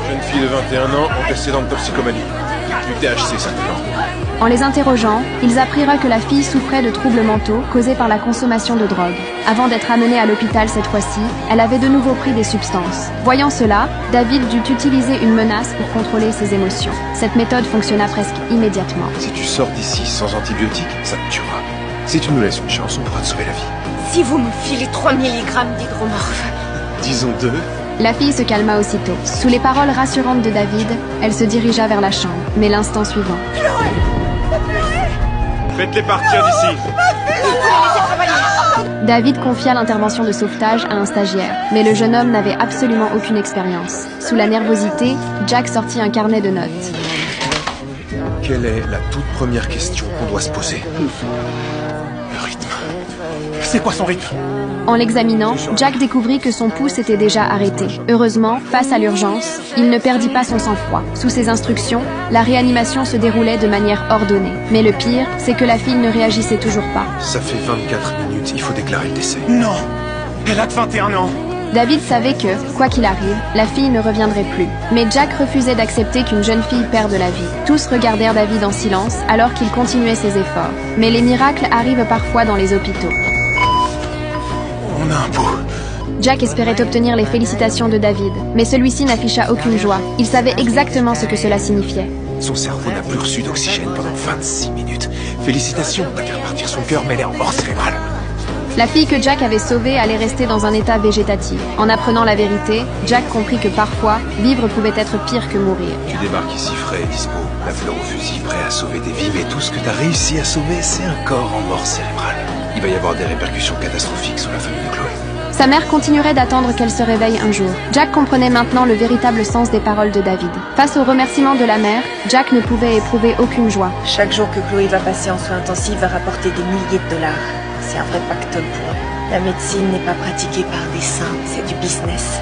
Jeune fille de 21 ans, antécédent de toxicomanie. Du THC, certainement. En les interrogeant, ils apprirent que la fille souffrait de troubles mentaux causés par la consommation de drogue. Avant d'être amenée à l'hôpital cette fois-ci, elle avait de nouveau pris des substances. Voyant cela, David dut utiliser une menace pour contrôler ses émotions. Cette méthode fonctionna presque immédiatement. Si tu sors d'ici sans antibiotiques, ça te tuera. Si tu nous laisses une chance, on pourra te sauver la vie. Si vous me filez 3 mg d'hydromorphe. Disons 2. La fille se calma aussitôt. Sous les paroles rassurantes de David, elle se dirigea vers la chambre. Mais l'instant suivant... Faites-les partir d'ici. David confia l'intervention de sauvetage à un stagiaire, mais le jeune homme n'avait absolument aucune expérience. Sous la nervosité, Jack sortit un carnet de notes. Quelle est la toute première question qu'on doit se poser? Le rythme. C'est quoi son rythme? En l'examinant, Jack découvrit que son pouce était déjà arrêté. Heureusement, face à l'urgence, il ne perdit pas son sang-froid. Sous ses instructions, la réanimation se déroulait de manière ordonnée. Mais le pire, c'est que la fille ne réagissait toujours pas. Ça fait 24 minutes, il faut déclarer le décès. Non. Elle a que 21 ans. David savait que, quoi qu'il arrive, la fille ne reviendrait plus. Mais Jack refusait d'accepter qu'une jeune fille perde la vie. Tous regardèrent David en silence alors qu'il continuait ses efforts. Mais les miracles arrivent parfois dans les hôpitaux. On a un pot. Jack espérait obtenir les félicitations de David, mais celui-ci n'afficha aucune joie. Il savait exactement ce que cela signifiait. Son cerveau n'a plus reçu d'oxygène pendant 26 minutes. Félicitations, on a fait repartir son cœur, mais elle est en mort cérébrale. La fille que Jack avait sauvée allait rester dans un état végétatif. En apprenant la vérité, Jack comprit que parfois, vivre pouvait être pire que mourir. Tu débarques ici frais et dispo, la fleur au fusil, prêt à sauver des vies, mais tout ce que t'as réussi à sauver, c'est un corps en mort cérébrale. Il va y avoir des répercussions catastrophiques sur la famille de Chloé. Sa mère continuerait d'attendre qu'elle se réveille un jour. Jack comprenait maintenant le véritable sens des paroles de David. Face aux remerciements de la mère, Jack ne pouvait éprouver aucune joie. Chaque jour que Chloé va passer en soins intensifs va rapporter des milliers de dollars. C'est un vrai pactole pour eux. La médecine n'est pas pratiquée par des saints, c'est du business.